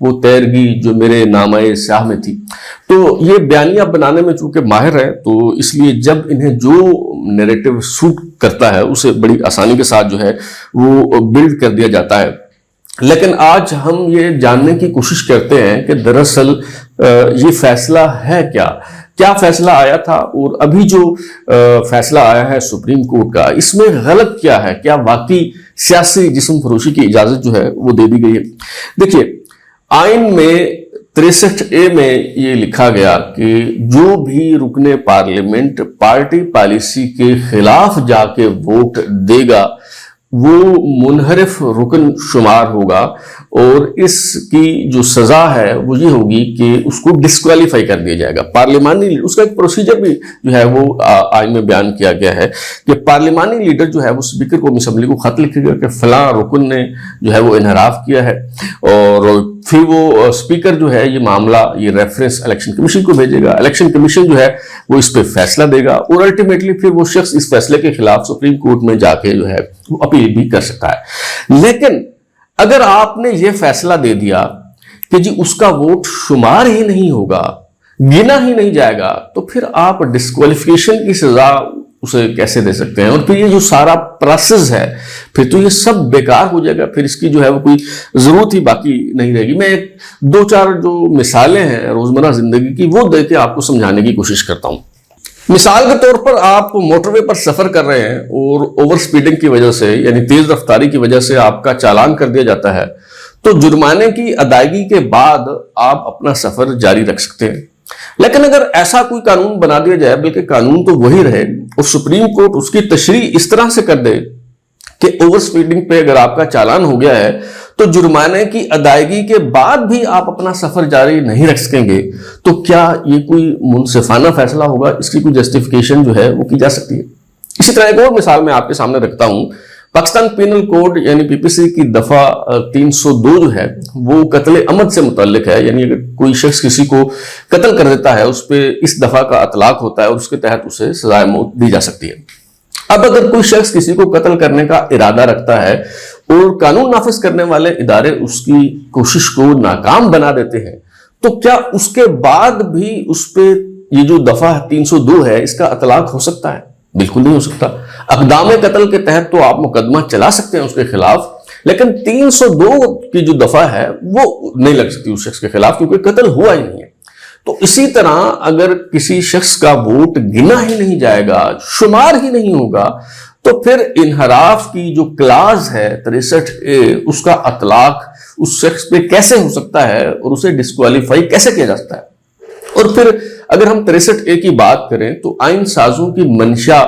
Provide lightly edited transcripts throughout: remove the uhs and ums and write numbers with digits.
وہ تیرگی جو میرے نامہ سیاہ میں تھی. تو یہ بیانیہ بنانے میں چونکہ ماہر ہے تو اس لیے جب انہیں جو نیریٹو سوٹ کرتا ہے اسے بڑی آسانی کے ساتھ جو ہے وہ بلڈ کر دیا جاتا ہے. لیکن آج ہم یہ جاننے کی کوشش کرتے ہیں کہ دراصل یہ فیصلہ ہے کیا فیصلہ آیا تھا اور ابھی جو فیصلہ آیا ہے سپریم کورٹ کا اس میں غلط کیا ہے, کیا واقعی سیاسی جسم فروشی کی اجازت جو ہے وہ دے دی گئی ہے. دیکھیے آئین میں 63A میں یہ لکھا گیا کہ جو بھی رکن پارلیمنٹ پارٹی پالیسی کے خلاف جا کے ووٹ دے گا وہ منحرف رکن شمار ہوگا اور اس کی جو سزا ہے وہ یہ ہوگی کہ اس کو ڈسکوالیفائی کر دیا جائے گا. پارلیمانی اس کا ایک پروسیجر بھی جو ہے وہ آئین میں بیان کیا گیا ہے کہ پارلیمانی لیڈر جو ہے وہ اسپیکر قومی اسمبلی کو خط لکھے گا کہ فلاں رکن نے جو ہے وہ انحراف کیا ہے اور پھر وہ اسپیکر جو ہے یہ معاملہ یہ ریفرنس الیکشن کمیشن کو بھیجے گا. الیکشن کمیشن جو ہے وہ اس پہ فیصلہ دے گا اور الٹیمیٹلی پھر وہ شخص اس فیصلے کے خلاف سپریم کورٹ میں جا کے جو ہے وہ اپیل بھی کر سکتا ہے. لیکن اگر آپ نے یہ فیصلہ دے دیا کہ جی اس کا ووٹ شمار ہی نہیں ہوگا, گنا ہی نہیں جائے گا, تو پھر آپ ڈسکوالیفیکیشن کی سزا اسے کیسے دے سکتے ہیں؟ اور پھر یہ جو سارا پروسیس ہے پھر تو یہ سب بیکار ہو جائے گا, پھر اس کی جو ہے وہ کوئی ضرورت ہی باقی نہیں رہے گی. میں ایک دو چار جو مثالیں ہیں روزمرہ زندگی کی وہ دے کے آپ کو سمجھانے کی کوشش کرتا ہوں. مثال کے طور پر آپ موٹر وے پر سفر کر رہے ہیں اور اوور سپیڈنگ کی وجہ سے یعنی تیز رفتاری کی وجہ سے آپ کا چالان کر دیا جاتا ہے تو جرمانے کی ادائیگی کے بعد آپ اپنا سفر جاری رکھ سکتے ہیں. لیکن اگر ایسا کوئی قانون بنا دیا جائے بلکہ قانون تو وہی رہے اور سپریم کورٹ اس کی تشریح اس طرح سے کر دے کہ اوور سپیڈنگ پہ اگر آپ کا چالان ہو گیا ہے تو جرمانے کی ادائیگی کے بعد بھی آپ اپنا سفر جاری نہیں رکھ سکیں گے, تو کیا یہ کوئی منصفانہ فیصلہ ہوگا؟ اس کی کوئی جسٹیفیکیشن جو ہے وہ کی جا سکتی ہے. اسی طرح ایک اور مثال میں آپ کے سامنے رکھتا ہوں. پاکستان پینل کوڈ یعنی PPC کی دفعہ 302 جو ہے وہ قتل عمد سے متعلق ہے. یعنی اگر کوئی شخص کسی کو قتل کر دیتا ہے اس پہ اس دفعہ کا اطلاق ہوتا ہے اور اس کے تحت اسے سزائے موت دی جا سکتی ہے. اب اگر کوئی شخص کسی کو قتل کرنے کا ارادہ رکھتا ہے اور قانون نافذ کرنے والے ادارے اس کی کوشش کو ناکام بنا دیتے ہیں تو کیا اس کے بعد بھی اس پہ یہ جو دفعہ 302 ہے اس کا اطلاق ہو سکتا ہے؟ بالکل نہیں ہو سکتا. اقدام قتل کے تحت تو آپ مقدمہ چلا سکتے ہیں اس کے خلاف, لیکن 302 کی جو دفعہ ہے وہ نہیں لگ سکتی اس شخص کے خلاف کیونکہ قتل ہوا ہی نہیں ہے. تو اسی طرح اگر کسی شخص کا ووٹ گنا ہی نہیں جائے گا, شمار ہی نہیں ہوگا, تو پھر انحراف کی جو کلاز ہے 63A اس کا اطلاق اس شخص پہ کیسے ہو سکتا ہے اور اسے ڈسکوالیفائی کیسے کیا جا سکتا ہے؟ اور پھر اگر ہم 63A کی بات کریں تو آئین سازوں کی منشا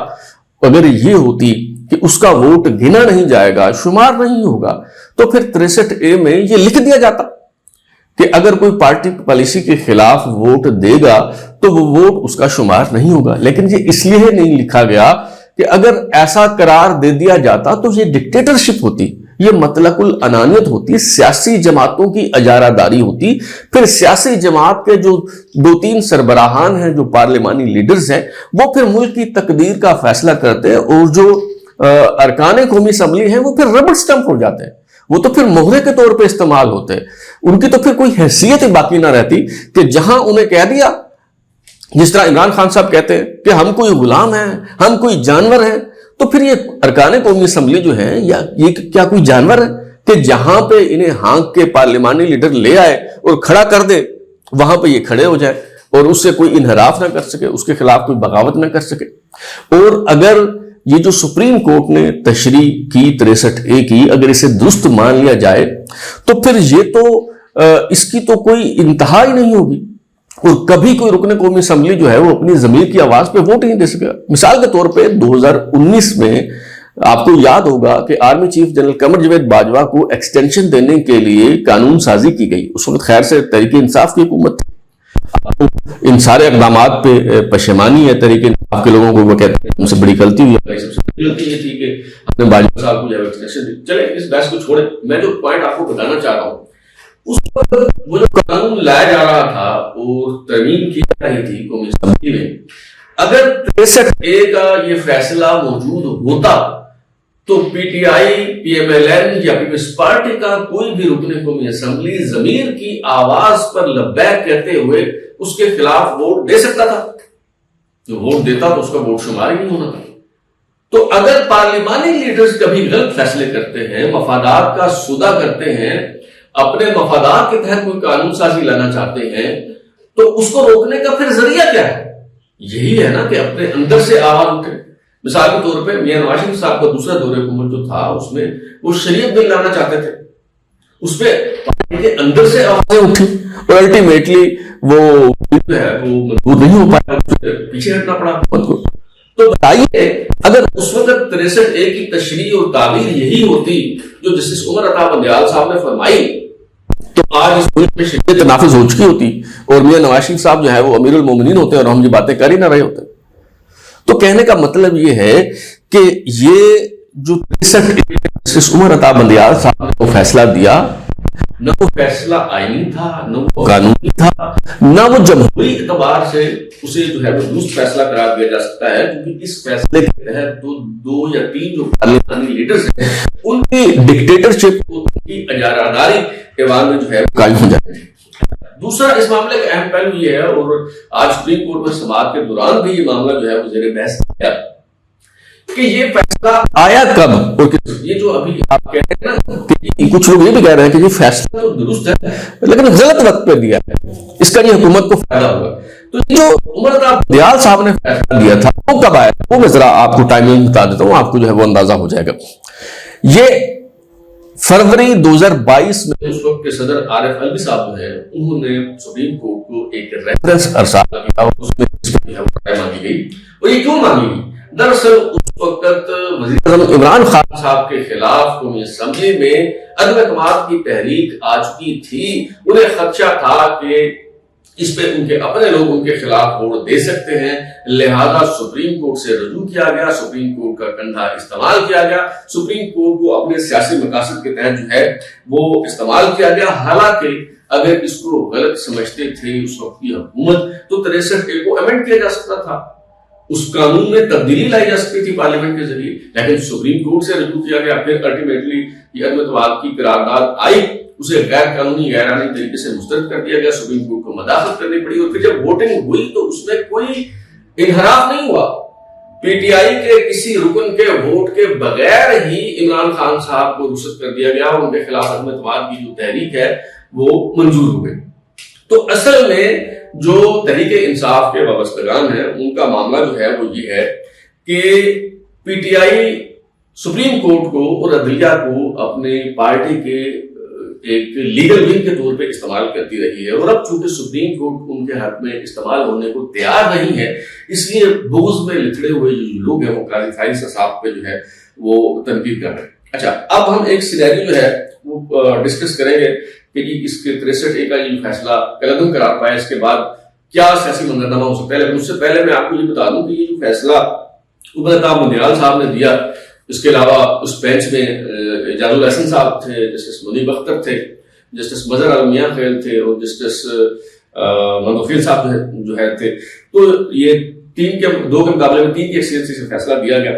اگر یہ ہوتی کہ اس کا ووٹ گنا نہیں جائے گا, شمار نہیں ہوگا, تو پھر 63A میں یہ لکھ دیا جاتا کہ اگر کوئی پارٹی پالیسی کے خلاف ووٹ دے گا تو وہ ووٹ اس کا شمار نہیں ہوگا. لیکن یہ اس لیے نہیں لکھا گیا کہ اگر ایسا قرار دے دیا جاتا تو یہ ڈکٹیٹرشپ ہوتی, یہ مطلق العنانیت ہوتی, سیاسی جماعتوں کی اجارہ داری ہوتی. پھر سیاسی جماعت کے جو 2-3 سربراہان ہیں جو پارلیمانی لیڈرز ہیں وہ پھر ملک کی تقدیر کا فیصلہ کرتے ہیں اور جو ارکان قومی اسمبلی ہیں وہ پھر ربڑ سٹمپ ہو جاتے ہیں, وہ تو پھر مہرے کے طور پہ استعمال ہوتے ہیں. ان کی تو پھر کوئی حیثیت ہی باقی نہ رہتی کہ جہاں انہیں کہہ دیا, جس طرح عمران خان صاحب کہتے ہیں کہ ہم کوئی غلام ہیں, ہم کوئی جانور ہیں, تو پھر یہ ارکان قومی اسمبلی جو ہیں یا یہ کیا کوئی جانور ہے کہ جہاں پہ انہیں ہانک کے پارلیمانی لیڈر لے آئے اور کھڑا کر دے وہاں پہ یہ کھڑے ہو جائے اور اس سے کوئی انحراف نہ کر سکے, اس کے خلاف کوئی بغاوت نہ کر سکے. اور اگر یہ جو سپریم کورٹ نے تشریح کی 63A کی اگر اسے درست مان لیا جائے تو پھر یہ تو اس کی تو کوئی انتہا ہی نہیں ہوگی اور کبھی کوئی رکن قومی اسمبلی جو ہے وہ اپنی ضمیر کی آواز پہ ووٹ نہیں دے سکے. مثال کے طور پہ 2019 میں آپ کو یاد ہوگا کہ army chief general Qamar Javed Bajwa کو ایکسٹینشن دینے کے لیے قانون سازی کی گئی. اس وقت خیر سے تحریک انصاف کی حکومت تھی. ان سارے اقدامات پہ پشیمانی ہے تحریک انصاف کے لوگوں کو, وہ کہتے ہیں ہم سے بڑی غلطی ہوئی ہے. سب سے بڑی غلطی یہ تھی کہ ہم نے باجوہ صاحب کو جو ایکسٹینشن دی. چلیں اس بحث کو چھوڑیں, میں جو پوائنٹ آپ کو بتانا چاہ رہا ہوں اس وقت وہ جو قانون لایا جا رہا تھا اور ترمیم کی جا رہی تھی قومی اسمبلی میں, اگر 63A کا یہ فیصلہ موجود ہوتا تو P T I, P M L N یا پیپلز پارٹی کا کوئی بھی رکن قومی اسمبلی ضمیر کی آواز پر لبیک کہتے ہوئے اس کے خلاف ووٹ دے سکتا تھا. جو ووٹ دیتا تو اس کا ووٹ شمار ہی نہیں ہونا تھا. تو اگر پارلیمانی لیڈرز کبھی غلط فیصلے کرتے ہیں، مفادات کا سودا کرتے ہیں، اپنے مفادات کے تحت کوئی قانون سازی لانا چاہتے ہیں، تو اس کو روکنے کا پھر ذریعہ کیا ہے؟ یہی ہے نا کہ اپنے اندر سے آواز اٹھے. مثال کے طور پہ میاں نواز شریف صاحب کا دوسرا دور حکومت جو تھا، اس میں وہ شریعت بل لانا چاہتے تھے، اس پہ پارٹی کے اندر سے آوازیں اٹھی اور الٹیمیٹلی وہ منظور نہیں ہو پایا، پیچھے ہٹنا پڑا حکومت کو. تو بتائیے اگر اس وقت 63A کی تشریح اور تعبیر یہی ہوتی جو جسٹس عمر عطا بندیال صاحب نے فرمائی، تو آج اس ملک میں شریعت نافذ ہو چکی ہوتی اور میاں نواز شریف صاحب جو ہے وہ امیر المومنین ہوتے اور ہم یہ باتیں کر ہی نہ رہے ہوتے. تو کہنے کا مطلب یہ ہے کہ یہ جو 63 عمر عطا بندیال صاحب نے وہ فیصلہ دیا، نہ وہ فیصلہ آئینی تھا، نہ وہ قانونی تھا، نہ وہ جمہوری اعتبار سے اسے جو ہے وہ درست فیصلہ قرار دیا جا سکتا ہے، کیونکہ اس فیصلے کے تحت دو یا تین جو پارلیمانی لیڈرز ہیں ان کی ڈکٹیٹرشپ، ان کی اجاراداری ایوان میں جو ہے قائم ہو جاتے ہیں. دوسرا اس معاملے کا اہم پہلو یہ ہے، اور آج سپریم کورٹ میں سماعت کے دوران بھی یہ معاملہ جو ہے وہ زیر بحث کیا کہ یہ فیصلہ آیا کب، اور یہ جو ابھی آپ کہہ رہے ہیں نا کہ کچھ لوگ یہ بھی کہہ رہے ہیں کہ یہ فیصلہ تو درست ہے لیکن غلط وقت پہ دیا ہے، اس کا یہ حکومت کو فائدہ ہوگا. تو یہ جو عمر عطا بندیال صاحب نے فیصلہ دیا تھا وہ کب آیا تھا، وہ میں ذرا آپ کو ٹائمنگ بتا دیتا ہوں، آپ کو جو ہے وہ اندازہ ہو جائے گا. یہ فروری 2022 میں اس وقت کے صدر عارف علوی صاحب جو ہے انہوں نے سپریم کورٹ کو ایک ریفرنس ارسال کیا اور اس میں اس پر رائے مانگی گئی. اور یہ کیوں مانگی گئی؟ دراصل اس وقت وزیر اعظم عمران خان صاحب کے خلاف قومی اسمبلی میں عدم اعتماد کی تحریک آ چکی تھی. انہیں خدشہ تھا کہ اس پہ ان کے اپنے لوگ ان کے خلاف ووٹ دے سکتے ہیں، لہذا سپریم کورٹ سے رجوع کیا گیا، سپریم کورٹ کا کندھا استعمال کیا گیا، سپریم کورٹ کو اپنے سیاسی مقاصد کے تحت جو ہے وہ استعمال کیا گیا. حالانکہ اگر اس کو غلط سمجھتے تھے اس وقت کی حکومت تو 63A کو امینڈ کیا جا سکتا تھا، اس قانون میں تبدیلی لائی جا سکتی تھی پارلیمنٹ کے ذریعے، لیکن سپریم کورٹ سے رجوع کیا گیا. پھر الٹیمیٹلی یہ عدم اعتماد کی قرارداد آئی، اسے غیر قانونی غیر آئینی طریقے سے مسترد کر دیا گیا، سپریم کورٹ کو مداخلت کرنی پڑی. اور پھر جب ووٹنگ ہوئی تو اس میں کوئی انحراف نہیں ہوا، پی ٹی آئی کے کسی رکن کے ووٹ کے بغیر ہی عمران خان صاحب کو رخصت کر دیا گیا اور ان کے خلاف عدم اعتماد کی جو تحریک ہے وہ منظور ہو گئی. تو اصل میں جو تحریک انصاف کے وابستگان ہیں ان کا معاملہ جو ہے وہ یہ ہے کہ پی ٹی آئی سپریم کورٹ کو اور عدلیہ کو اپنے پارٹی کے ایک لیگل ونگ کے طور پہ استعمال کرتی رہی ہے، اور اب چونکہ سپریم کورٹ ان کے حق میں استعمال ہونے کو تیار نہیں ہے، اس لیے بغض میں لتڑے ہوئے جو لوگ ہیں وہ قاضی فائز صاحب پہ جو ہے وہ تنقید کر رہے ہیں. اچھا، اب ہم ایک سینیریو جو ہے وہ ڈسکس کریں گے کہ اس کے 63A کا یہ فیصلہ قلمدن قرار پایا، اس کے بعد کیا سیاسی منظرنامہ ہو سکتا ہے. لیکن اس سے پہلے میں آپ کو یہ بتا دوں کہ یہ جو فیصلہ عمر عطا بندیال صاحب نے دیا، اس کے علاوہ اس بینچ میں اعجاز الاحسن صاحب تھے، جسٹس منیب اختر تھے، جسٹس مظہر عالم میاں خیل تھے، اور جسٹس منوفیل صاحب جو ہے تھے. تو یہ 2 کے مقابلے میں 3 کی اکثریت سے فیصلہ دیا گیا.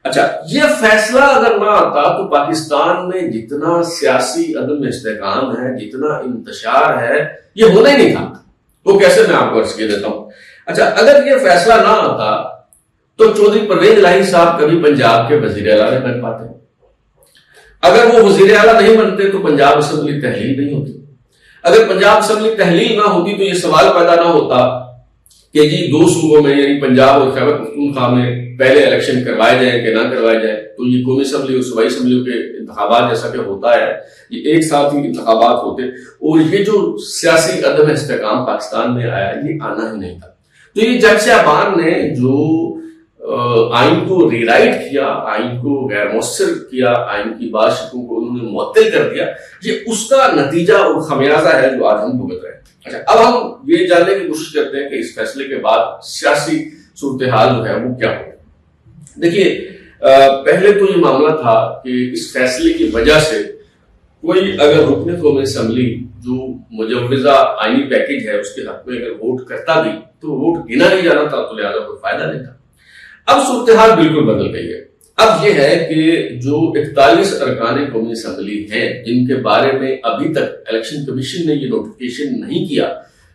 اچھا، یہ فیصلہ اگر نہ آتا تو پاکستان میں جتنا سیاسی عدم استحکام ہے، جتنا انتشار ہے، یہ ہونا ہی نہیں تھا. وہ کیسے میں آپ کو عرض کر دیتا ہوں. اچھا، اگر یہ فیصلہ نہ آتا تو چودھری پرویز الہی صاحب کبھی پنجاب کے وزیر اعلیٰ نہیں بن پاتے. اگر وہ وزیر اعلیٰ نہیں بنتے تو پنجاب اسمبلی تحلیل نہیں ہوتی. اگر پنجاب اسمبلی تحلیل نہ ہوتی تو یہ سوال پیدا نہ ہوتا کہ جی 2 صوبوں میں یعنی پنجاب اور خیبر پختونخوا میں پہلے الیکشن کروائے جائیں کہ نہ کروائے جائیں. تو یہ قومی اسمبلی اور صوبائی اسمبلیوں کے انتخابات جیسا کہ ہوتا ہے یہ ایک ساتھ ہی انتخابات ہوتے، اور یہ جو سیاسی عدم استحکام پاکستان میں آیا یہ آنا ہی نہیں تھا. تو یہ جج صاحبان نے جو آئین کو ری رائٹ کیا، آئین کو غیر مؤثر کیا، آئین کی بادشاہوں کو انہوں نے معطل کر دیا، یہ اس کا نتیجہ اور خمیازہ ہے جو آج ہم بھگت رہے ہیں. اچھا، اب ہم یہ جاننے کی کوشش کرتے ہیں کہ اس فیصلے کے بعد سیاسی صورتحال جو ہے وہ کیا ہو. دیکھیے، پہلے تو یہ معاملہ تھا کہ اس فیصلے کی وجہ سے کوئی اگر رکن قومی اسمبلی جو مجوزہ آئینی پیکیج ہے اس کے حق میں اگر ووٹ کرتا بھی تو ووٹ گنا نہیں جانا تھا، تو لہٰذا کوئی فائدہ نہیں تھا. اب صورتحال بالکل بدل گئی ہے. اب یہ ہے کہ جو 41 ارکان قومی اسمبلی ہیں جن کے بارے میں ابھی تک الیکشن کمیشن نے یہ نوٹیفیکیشن نہیں کیا،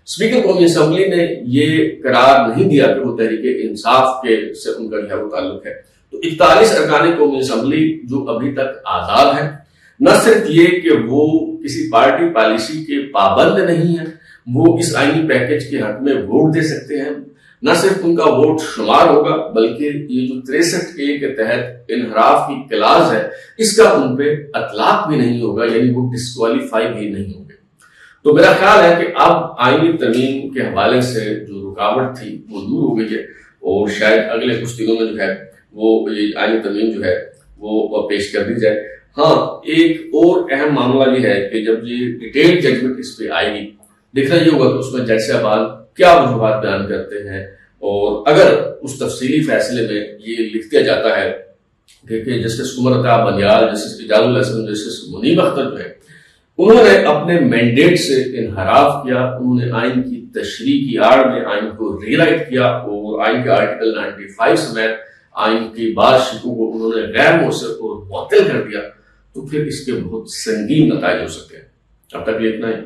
اسپیکر قومی اسمبلی نے یہ قرار نہیں دیا کہ وہ تحریک انصاف کے سے ان کا وہ تعلق ہے، تو 41 ارکان قومی اسمبلی جو ابھی تک آزاد ہیں، نہ صرف یہ کہ وہ کسی پارٹی پالیسی کے پابند نہیں ہیں، وہ اس آئینی پیکج کے حق میں ووٹ دے سکتے ہیں، نہ صرف ان کا ووٹ شمار ہوگا بلکہ یہ جو 63A کے تحت انحراف کی کلاز ہے اس کا ان پہ اطلاق بھی نہیں ہوگا، یعنی وہ ڈسکوالیفائی بھی نہیں ہوں گے۔ تو میرا خیال ہے کہ اب آئینی ترمیم کے حوالے سے جو رکاوٹ تھی وہ دور ہو گئی ہے، اور شاید اگلے کچھ دنوں میں جو ہے وہ یہ آئینی ترمیم جو ہے وہ پیش کر دی جائے۔ ہاں، ایک اور اہم معاملہ یہ ہے کہ جب یہ ڈیٹیل ججمنٹ اس پہ آئے گی، دیکھنا یہ ہوگا کہ اس میں جج صاحبان کیا وجوہات بیان کرتے ہیں، اور اگر اس تفصیلی فیصلے میں یہ لکھ دیا جاتا ہے کہ جسٹس قمر عطا بنیال، جسٹس اعجاز الحسن، جسٹس منیب اختر جو ہے انہوں نے اپنے مینڈیٹ سے انحراف کیا، انہوں نے آئین کی تشریح کی آڑ میں آئین کو ری رائٹ کیا، اور آئین کے آرٹیکل 95 سمیت آئین کی بعض شقوں کو انہوں نے غیر مؤثر اور معطل کر دیا، تو پھر اس کے بہت سنگین نتائج ہو سکتے ہیں۔ اب تک یہ اتنا ہی،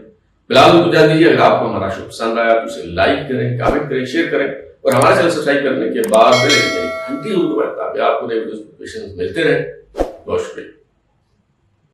بلال کو جان دیجیے۔ اگر آپ کو ہمارا شو پسند آیا تو اسے لائک کریں، کامنٹ کریں، شیئر کریں، اور ہمارے چینل سبسکرائب کرنے کے بعد گھنٹی ضرور دبائیں تاکہ آپ کو نئے ویڈیوز نوٹیفیکیشن ملتے رہیں۔ بہت شکریہ۔